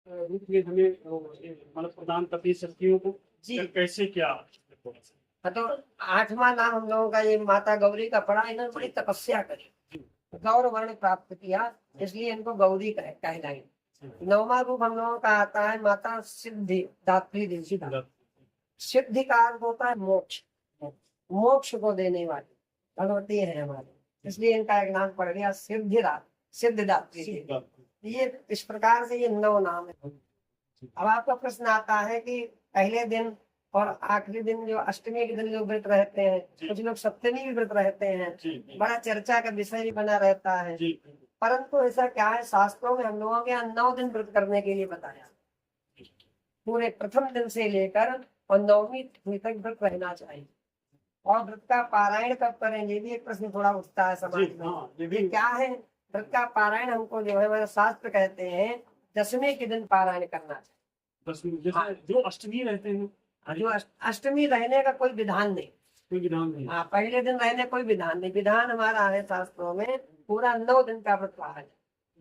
रूप में हमें मतलब प्रदान करती है शक्तियों को, जी। कैसे क्या? हाँ, तो 8वां नाम हम लोगों का ये माता गौरी का पड़ा। इन्होंने बड़ी तपस्या करी, गौर वर्ण प्राप्त किया, इसलिए इनको गौरी कहलाई। 9वां रूप हम लोगों का आता है माता सिद्धि दात्री देवी का। सिद्धि का अर्थ होता है मोक्ष, मोक्ष को देने वाली भगवती है हमारी, इसलिए इनका एक नाम पड़ गया सिद्धिदात्री देवी। ये इस प्रकार से ये 9 नाम है। अब आपका प्रश्न आता है कि पहले दिन और आखिरी दिन जो अष्टमी के दिन लोग व्रत रहते हैं, कुछ लोग सप्तमी भी व्रत रहते हैं, बड़ा चर्चा का विषय भी बना रहता है। परंतु ऐसा क्या है, शास्त्रों में हम लोगों के यहाँ 9 दिन व्रत करने के लिए बताया। पूरे प्रथम दिन से लेकर और 9वीं तिथि तक व्रत रहना चाहिए। और व्रत का पारायण कब करें, ये भी एक प्रश्न थोड़ा उठता है समाज में। ये क्या है व्रत का पारायण? हमको जो है हमारे शास्त्र कहते हैं 10वें के दिन पारायण करना चाहिए। 10वें जैसे जो अष्टमी रहते हैं, जो अष्टमी रहने का कोई विधान नहीं, कोई विधान नहीं। हाँ, पहले दिन रहने कोई विधान नहीं। विधान हमारा है शास्त्रों में पूरा 9 दिन का व्रत रहा है।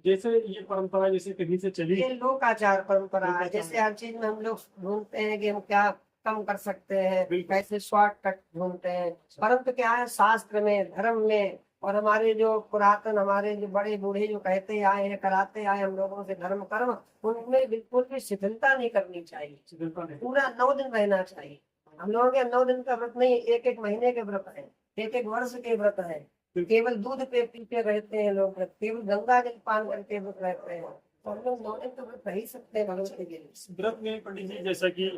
जैसे ये परंपरा जैसे कहीं से चली, ये लोकाचार परंपरा है। जैसे हर चीज में हम लोग ढूंढते हैं कि हम क्या कम कर सकते हैं, कैसे शॉर्टकट ढूंढते हैं, परंतु क्या है शास्त्र में, धर्म में, और हमारे जो पुरातन, हमारे जो बड़े बूढ़े जो कहते आए हैं, कराते आए हम लोगों से धर्म कर्म, उनमें बिल्कुल भी शिथिलता नहीं करनी चाहिए। पूरा 9 दिन रहना चाहिए। हम लोगों के 9 दिन का व्रत नहीं, 1-1 महीने के व्रत है, 1-1 वर्ष के व्रत है। केवल दूध पे पीते रहते हैं लोग, केवल गंगा जल पान करके व्रत रहते हैं। तो हम लोग 9 दिन तो व्रत रह ही सकते हैं भगवती के लिए। व्रत में पंडित जी जैसा कि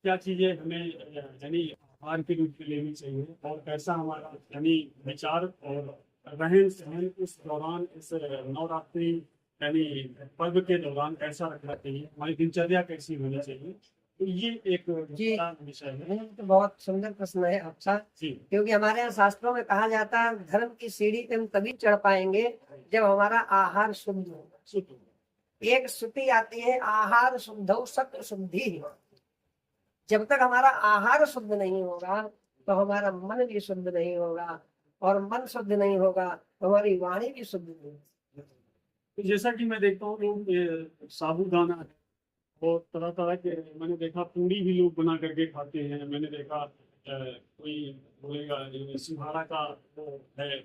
क्या चीजें हमें यानी आहार के रूप में लेनी चाहिए, और कैसा हमारा यानी विचार और रहन सहन इस दौरान, इस नवरात्रि यानी पर्व के दौरान कैसा रखना चाहिए, हमारी दिनचर्या कैसी होनी चाहिए, तो ये एक बड़ा विषय है। तो बहुत सुंदर प्रश्न है आपका, क्योंकि हमारे यहाँ शास्त्रों में कहा जाता है धर्म की सीढ़ी पे हम तभी चढ़ पाएंगे जब हमारा आहार शुद्ध हो। एक श्रुति आती है आहार शुद्ध सत्य शुद्धि। जब तक हमारा आहार शुद्ध नहीं होगा तो हमारा मन भी शुद्ध नहीं होगा, और मन शुद्ध नहीं होगा तो हमारी वाणी भी शुद्ध नहीं होगी। तो जैसा कि मैं देखता हूँ लोग साबूदाना है और तरह तरह के, मैंने देखा पूड़ी भी लोग बना करके खाते हैं। मैंने देखा कोई बोलेगा सिंघाड़ा का वो है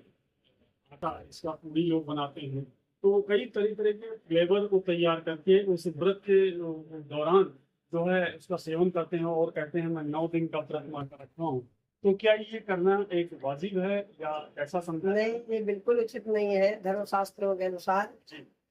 आटा, इसका पूड़ी लोग बनाते हैं। तो कई तरह तरह के फ्लेवर को तैयार करके उस व्रत के दौरान जो है उसका सेवन करते हैं और कहते हैं मैं 9 दिन का व्रत मान कर रखा हूँ। तो क्या ये करना एक वाजिब है या ऐसा समझा? नहीं, ये बिल्कुल उचित नहीं है धर्मशास्त्रों के अनुसार।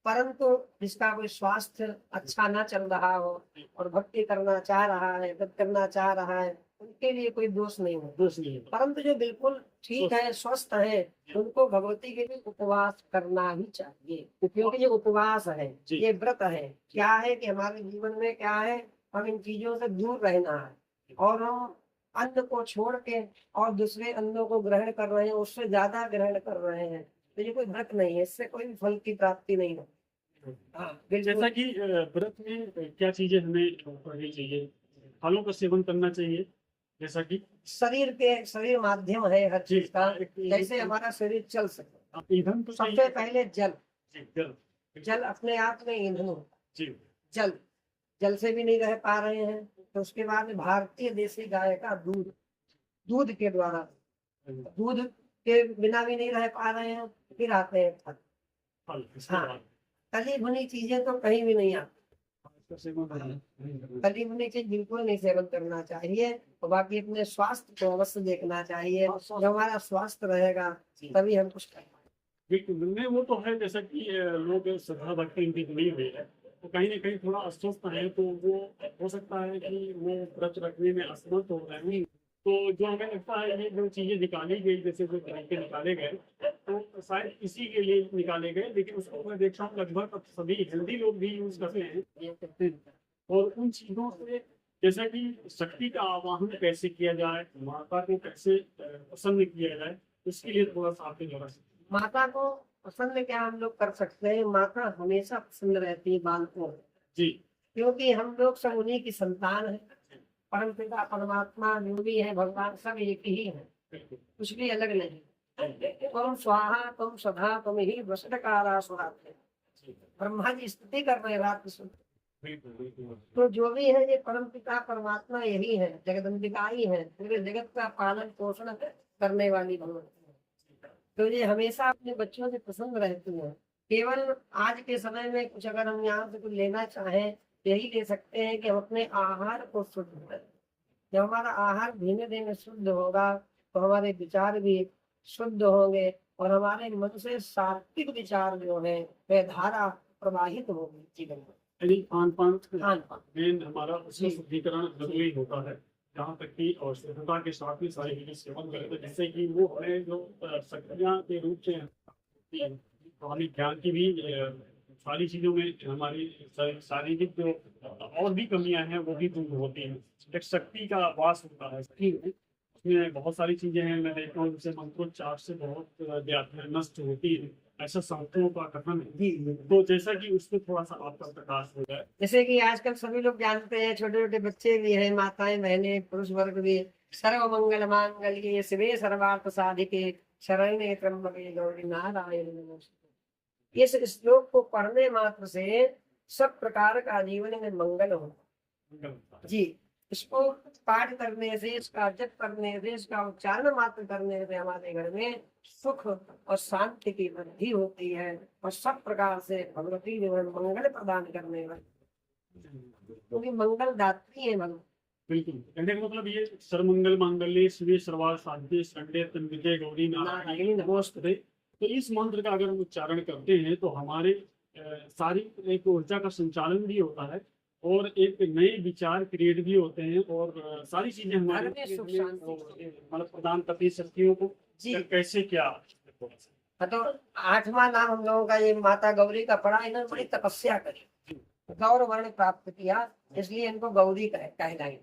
परंतु जिसका कोई स्वास्थ्य अच्छा ना चल रहा हो और भक्ति करना चाह रहा है, व्रत करना चाह रहा है, उनके लिए कोई दोष नहीं है। दोष नहीं है। परंतु जो बिल्कुल ठीक है, स्वस्थ है, उनको भगवती के लिए उपवास करना ही चाहिए। क्योंकि ये उपवास है, ये व्रत है। क्या है कि हमारे जीवन में क्या है, हम इन चीजों से दूर रहना है, और हम अन्न को छोड़ के और दूसरे अन्नों को ग्रहण कर रहे हैं, उससे ज्यादा ग्रहण कर रहे हैं। तो ये कोई व्रत नहीं है, इससे कोई फल की प्राप्ति नहीं होती। हाँ, जैसा कि व्रत में क्या चीजें हमें करनी चाहिए, फलों का सेवन करना चाहिए, जैसा कि शरीर माध्यम है हर चीज का। जैसे हमारा शरीर चल सके, ईंधन तो सबसे पहले जल। जल जल अपने आप में ईंधन होता है। जल से भी नहीं रह पा रहे हैं, तो उसके बाद भारतीय देसी गाय का दूध के द्वारा, दूध के बिना भी नहीं रह पा रहे हैं। फिर आते हैं फल। हाँ, तली भुनी चीजें तो कहीं भी नहीं आती। तली भुनी चीज बिल्कुल नहीं सेवन करना चाहिए। और बाकी अपने स्वास्थ्य को अवश्य देखना चाहिए। जब हमारा स्वास्थ्य रहेगा तभी हम कुछ कर पाएंगे। बिल्कुल नहीं, वो तो है। जैसा कि लोग श्रद्धा भक्ति इनकी जुड़ी हुई है, तो कहीं ना कहीं थोड़ा अस्वस्थ है, तो वो हो सकता है कि वो व्रत रखने में असमर्थ हो रहे हैं। तो जो हमें लगता है ये जो चीजें निकाली गई, जैसे जो तरीके निकाले गए, तो शायद इसी के लिए निकाले गए, लेकिन उसको मैं देखता हूँ लगभग अब सभी हेल्दी लोग भी यूज करते हैं। और उन चीजों से जैसा कि शक्ति का आवाहन कैसे किया जाए, माता को कैसे प्रसन्न किया जाए, उसके लिए थोड़ा सा आपके द्वारा। माता को प्रसन्न क्या हम लोग कर सकते हैं, माता हमेशा प्रसन्न रहती है बालकों जी, क्योंकि हम लोग सब उन्हीं की संतान है। परम पिता परमात्मा जो भी है, भगवान सब एक ही है, कुछ भी अलग नहीं। तुम स्वाहा तुम सदा तुम ही वसटकारा सुराते। ब्रह्मा जी स्तुति कर रहे रात बिल्कुल बिल्कुल। तो जो भी है ये परम पिता परमात्मा यही है, जगदम्बिका ही है, पूरे जगत का पालन पोषण करने वाली भगवती है। तो ये हमेशा अपने बच्चों से पसंद रहती है। केवल आज के समय में कुछ अगर हम यहाँ से कुछ लेना चाहें तो यही ले सकते हैं कि हम अपने आहार को शुद्ध करें। जब हमारा आहार धीमे धीमे शुद्ध होगा तो हमारे विचार भी शुद्ध होंगे और हमारे मन से सात्विक विचार जो है वह धारा प्रवाहित होगी जीवन में। यानी खान पान खान पान मेन हमारा उसका जी। शुद्धिकरण जरूरी होता है, जहाँ तक कि और शुद्धता के साथ ही सारी चीजें सेवन करें तो जिससे कि वो हमें जो शक्तियाँ के रूप से होती हैं, तो हमें ज्ञान की भी सारी चीजों में हमारी शारीरिक जो और भी कमियां हैं वो भी दूर होती हैं। एक शक्ति का वास होता है शरीर में, उसमें बहुत सारी चीजें हैं। मैं देखता हूँ जैसे मंत्रोच्चार से बहुत व्याधियां नष्ट होती है, ऐसा शास्त्रों का कथन है। जी। तो जैसा कि उस पर थोड़ा सा आपका प्रकाश हो जाए। जैसे कि आजकल सभी लोग जानते हैं, छोटे छोटे बच्चे भी हैं, माताएं बहनें पुरुष वर्ग भी, सर्व मंगल मांगल्ये शिवे सर्वार्थ साधिके शरण्ये त्र्यंबके गौरी नारायणी नमोस्तुते। इस श्लोक को पढ़ने मात्र से सब प्रकार का जीवन में मंगल हो जी। इसको पाठ करने से, इसका जप करने से, इसका उच्चारण मात्र करने से हमारे घर में सुख और शांति की वृद्धि होती है और सब प्रकार से भगवती जो है मंगल प्रदान करने वाली, क्योंकि मंगल दात्री है भगवती। बिल्कुल, कहने का मतलब ये सर्वमंगल मांगल्ये शिवे सर्वार्थ साधिके शरण्ये त्र्यंबके गौरी नारायणी नमोस्तुते। तो इस मंत्र का अगर हम उच्चारण करते हैं तो हमारे सारी एक ऊर्जा का संचालन भी होता है और एक नए विचार क्रिएट भी होते हैं और सारी चीजें हमारे घर में सुख शांति मतलब प्रदान करती है शक्तियों को। जी। कैसे क्या हाँ, तो 8वां नाम हम लोगों का ये माता गौरी का पड़ा। इन्होंने बड़ी तपस्या करी, गौर वर्ण प्राप्त किया, इसलिए इनको गौरी कहलाई।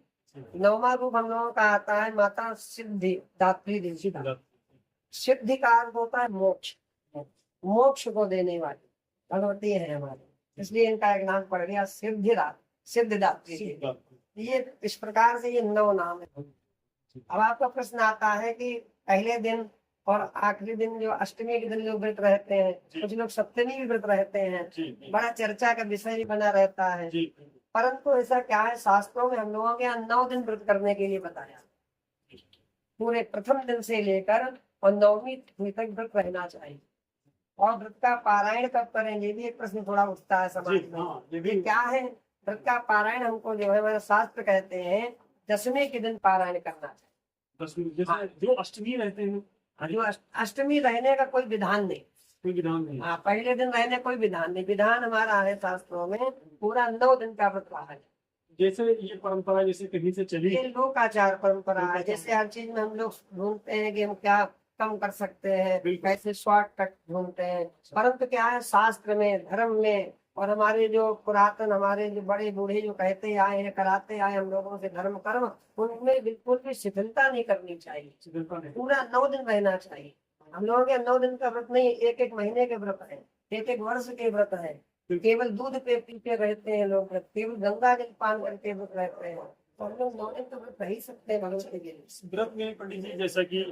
9वां रूप हम लोगों का आता है माता सिद्धि दात्री देवी का। सिद्धि का अर्थ होता है मोक्ष, मोक्ष को देने वाली भगवती है हमारी, इसलिए इनका एक नाम पड़ गया सिद्धिदात्री। ये इस प्रकार से ये 9 नाम है। अब आपका प्रश्न आता है कि पहले दिन और आखिरी दिन जो अष्टमी के दिन लोग व्रत रहते हैं, कुछ लोग सप्तमी भी व्रत रहते हैं, बड़ा चर्चा का विषय भी बना रहता है। परंतु ऐसा क्या है, शास्त्रों में हम लोगों के यहाँ 9 दिन व्रत करने के लिए बताया, पूरे प्रथम दिन से लेकर और 9वीं तिथि तक व्रत रहना चाहिए। और व्रत का पारायण कब करें, ये भी एक प्रश्न थोड़ा उठता है समाज में। ये क्या है व्रत का पारायण? हमको जो है हमारे शास्त्र कहते हैं 10वें के दिन पारायण करना चाहिए। जैसे जो अष्टमी रहते हैं, जो अष्टमी रहने का कोई विधान नहीं, कोई विधान नहीं। हाँ, पहले दिन रहने कोई विधान नहीं। विधान हमारा है शास्त्रों में पूरा 9 दिन का व्रत रहा है। जैसे ये परंपरा जैसे कहीं से चली, ये लोकाचार परंपरा है। जैसे हर चीज में हम लोग ढूंढते हैं कि हम क्या कम कर सकते हैं, कैसे शॉर्टकट ढूंढते हैं, परंतु क्या है शास्त्र में, धर्म में और हमारे जो पुरातन, हमारे जो बड़े बूढ़े जो कहते आए हैं, कराते आए हम लोगों से धर्म कर्म, उनमें बिल्कुल भी शिथिलता नहीं करनी चाहिए। पूरा 9 दिन रहना चाहिए। हम लोगों के 9 दिन का व्रत नहीं, एक महीने के व्रत है, एक वर्ष के व्रत है। केवल दूध पे पीते रहते हैं लोग, केवल गंगा जल पान करके व्रत रहते हैं। तो हम लोग 9 दिन तो व्रत रह सकते हैं भगवती के लिए। व्रत में पंडित जी जैसा कि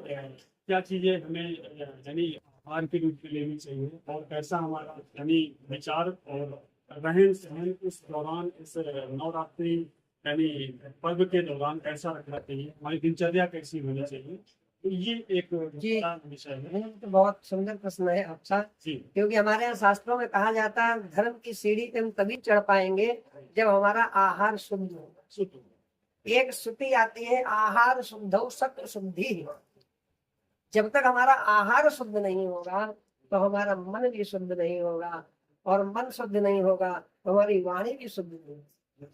क्या चीजें हमें यानी आहार के रूप में लेनी चाहिए और कैसा हमारा यानी विचार और रहन सहन उस दौरान, इस नवरात्रि यानी पर्व के दौरान कैसा रखना चाहिए, हमारी दिनचर्या कैसी होनी चाहिए, तो ये एक विषय है। तो बहुत सुंदर प्रश्न है आपका, क्योंकि हमारे यहाँ शास्त्रों में कहा जाता है धर्म की सीढ़ी पे हम तभी चढ़ पाएंगे जब हमारा आहार शुद्ध होगा। एक श्रुति आती है आहार शुद्ध सत्य शुद्धि। जब तक हमारा आहार शुद्ध नहीं होगा तो हमारा मन भी शुद्ध नहीं होगा, और मन शुद्ध नहीं होगा तो हमारी वाणी भी शुद्ध नहीं होगी।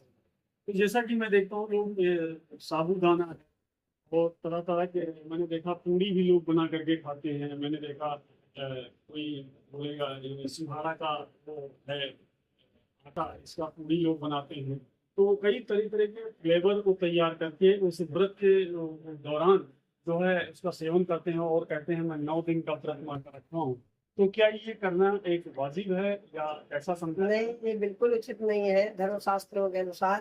तो जैसा कि मैं देखता हूँ लोग साबूदाना है और तरह तरह के, मैंने देखा पूड़ी भी लोग बना करके खाते हैं। मैंने देखा कोई बोलेगा सिंघाड़ा का वो है आटा, इसका पूड़ी लोग बनाते हैं। तो कई तरह तरह के फ्लेवर को तैयार करके उस व्रत के दौरान जो है उसका सेवन करते हैं और कहते हैं मैं 9 दिन का व्रत मानकर रखा हूँ। तो क्या ये करना एक वाजिब है या ऐसा समझा? नहीं, ये बिल्कुल उचित नहीं है धर्मशास्त्रों के अनुसार।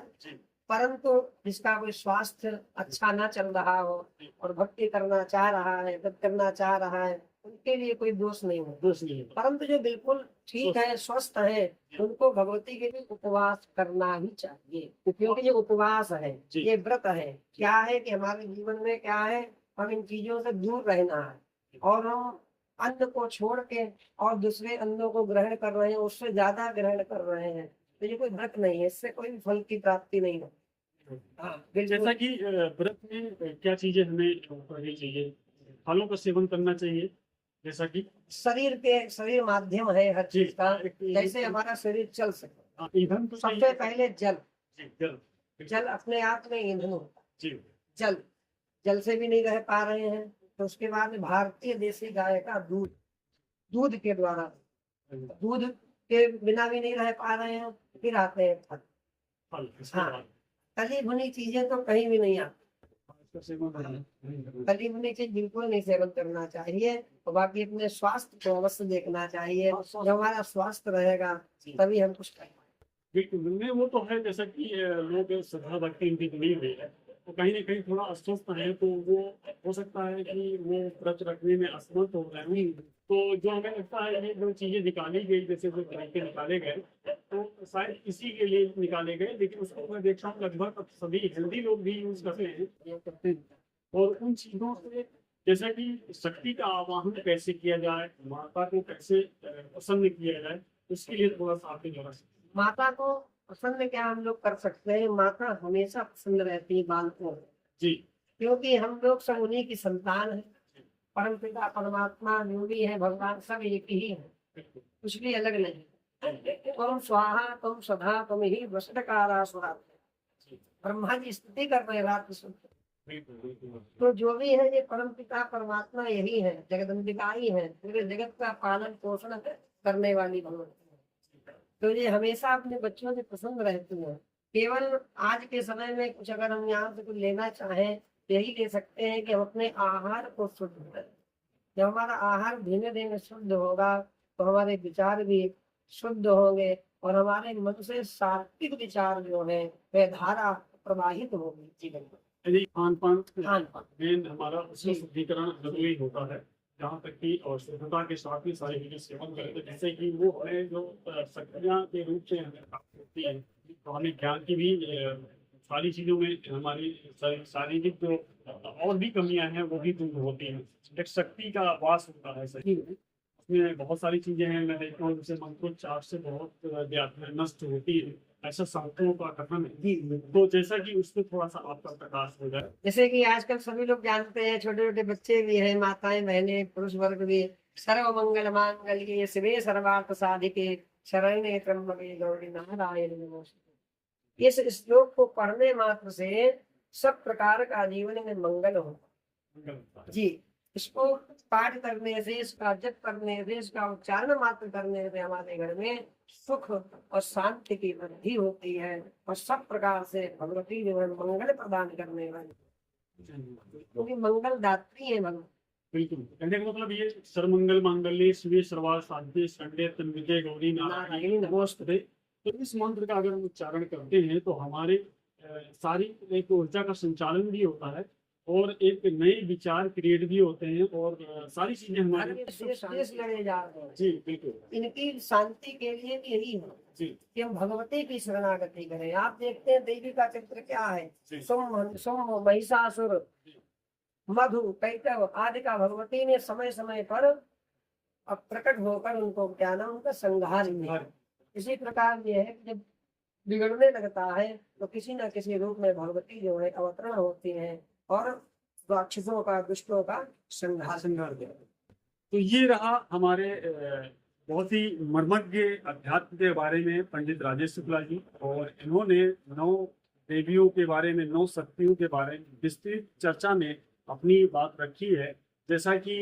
परंतु जिसका कोई स्वास्थ्य अच्छा ना चल रहा हो और भक्ति करना चाह रहा है, व्रत करना चाह रहा है, उनके लिए कोई दोष नहीं है। दोष नहीं है। परंतु जो बिल्कुल ठीक है, स्वस्थ है, उनको भगवती के लिए उपवास करना ही चाहिए, क्योंकि ये उपवास है, जी। ये व्रत है। क्या है कि हमारे जीवन में क्या है, हम इन चीजों से दूर रहना है, और हम अन्न को छोड़ के और दूसरे अन्नों को ग्रहण कर रहे हैं, उससे ज्यादा ग्रहण कर रहे हैं, तो ये कोई व्रत नहीं है, इससे कोई भी फल की प्राप्ति नहीं होती। हाँ जैसा बिल्कुल। कि व्रत में क्या चीजें हमें करनी चाहिए, फलों का सेवन करना चाहिए, जैसा कि शरीर माध्यम है हर जी चीज का, एक जैसे हमारा शरीर चल सके। ईंधन तो सबसे चाहिए। पहले जल, जी जल। जल अपने आप में ईंधन होता जी है। जल, जल से भी नहीं रह पा रहे हैं, तो उसके बाद भारतीय देसी गाय का दूध, दूध के द्वारा, दूध के बिना भी नहीं रह पा रहे हैं। फिर आते हैं फल। फल इसके हाँ, बाद तली भुनी चीजें तो कहीं भी नहीं आती, इसका सेवन नहीं करना तली भुनी चीज बिल्कुल नहीं सेवन करना चाहिए। और बाकी अपने स्वास्थ्य को अवश्य देखना चाहिए, जब हमारा स्वास्थ्य रहेगा तभी हम कुछ करेंगे। बिल्कुल नहीं, वो तो है। जैसा कि लोग श्रद्धा भक्ति इनकी जुड़ी हुई है, तो कहीं ना कहीं थोड़ा अस्वस्थ है, तो वो हो सकता है कि वो व्रत रखने में असमर्थ हो रहे हैं। तो जो हमें लगता है ये जो चीजें निकाली गई, जैसे जो तरीके निकाले गए, तो शायद इसी के लिए निकाले गए, लेकिन उसको मैं देखता हूँ लगभग अब सभी हेल्दी लोग भी यूज करते हैं। और उन चीजों से जैसा कि शक्ति का आवाहन कैसे किया जाए, माता को कैसे प्रसन्न किया जाए, उसके लिए थोड़ा सा आपके द्वारा। माता को प्रसन्न क्या हम लोग कर सकते हैं, माता हमेशा प्रसन्न रहती है बालकों में। जी क्योंकि हम लोग सब उन्हीं की संतान है, परम पिता परमात्मा जो भी है भगवान सब एक ही है, कुछ भी अलग नहीं। तुम स्वाहा तुम सदा तुम ही वसटकारा सुरा, ब्रह्मा जी स्तुति कर रहे रात में। तो जो भी है ये परम पिता परमात्मा यही है, जगदम्बिका ही है, पूरे जगत का पालन पोषण करने वाली भगवती है। तो ये हमेशा अपने बच्चों से प्रसन्न रहती है। केवल आज के समय में कुछ अगर हम यहाँ से कुछ लेना चाहें, यही ले सकते हैं कि हम अपने आहार को शुद्ध करें। जब हमारा आहार धीमे धीमे शुद्ध होगा तो हमारे विचार भी शुद्ध होंगे, और हमारे मन से सात्विक विचार जो है वह धारा प्रवाहित होगी जीवन में। यदि खान पान खान-पान। मेन हमारा उसमें शुद्धिकरण जरूरी होता है, जहाँ तक कि और शुद्धता के साथ ही सारी चीजें सेवन करें, तो जैसे कि वो हमें जो शक्तियाँ के रूप से हमें प्राप्त होती है, तो हमें ज्ञान की भी सारी चीजों में हमारी शारीरिक जो और भी कमियां हैं वो भी दूर होती हैं। एक शक्ति का वास होता है सही में, उसमें बहुत सारी चीजें हैं। मैं देखता हूँ जैसे मंत्रोच्चार से बहुत व्याधियाँ नष्ट होती है, ऐसा शास्त्रों का कथन है। तो जैसा कि उस पर थोड़ा सा आपका प्रकाश हो जाए। जैसे कि आजकल सभी लोग जानते हैं, छोटे छोटे बच्चे भी हैं, माताएं बहनें पुरुष वर्ग भी, सर्व मंगल मांगल्ये शिवे सर्वार्थ साधिके शरण्ये त्र्यंबके गौरी नारायण नमोस्तुते। इस श्लोक को पढ़ने मात्र से सब प्रकार का जीवन में मंगल होगा जी। इसको पाठ करने से, इसका जप करने से, इसका उच्चारण मात्र करने से हमारे घर में सुख और शांति की वृद्धि होती है, और सब प्रकार से भगवती जो है मंगल प्रदान करने वाली, क्योंकि मंगल दात्री है भगवान। बिल्कुल, कहने का मतलब ये सर्वमंगल मांगल्ये शिवे सर्वार्थ साधिके शरण्ये त्र्यंबके गौरी नारायणी नमोस्तुते। तो इस मंत्र का अगर हम उच्चारण करते हैं तो हमारे सारी एक ऊर्जा का संचालन भी होता है, और एक नए विचार क्रिएट भी होते हैं, और सारी चीजें हमारे देश लड़े जा रहे हैं जी बिल्कुल। इनकी शांति के लिए भी यही है जी कि हम भगवती की शरणागति करें। आप देखते हैं देवी का चित्र क्या है, सोम महिषासुर मधु कैटव आदि का भगवती ने समय समय पर प्रकट होकर उनको क्या नाम उनका संहार किया। इसी प्रकार ये है कि जब बिगड़ने लगता है तो किसी न किसी रूप में भगवती जो है अवतरण होती है, और राक्षसों का दुष्टों का संहार किया। तो ये रहा हमारे बहुत ही मर्मज्ञ अध्यात्म के बारे में पंडित राजेश शुक्ला जी, और इन्होंने 9 देवियों के बारे में, 9 शक्तियों के बारे में विस्तृत चर्चा में अपनी बात रखी है। जैसा कि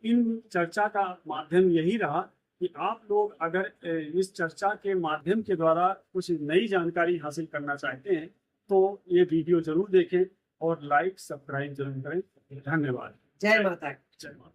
इन चर्चा का माध्यम यही रहा कि आप लोग अगर इस चर्चा के माध्यम के द्वारा कुछ नई जानकारी हासिल करना चाहते हैं तो ये वीडियो जरूर देखें और लाइक सब्सक्राइब जरूर करें। धन्यवाद। जय माता। जय माता।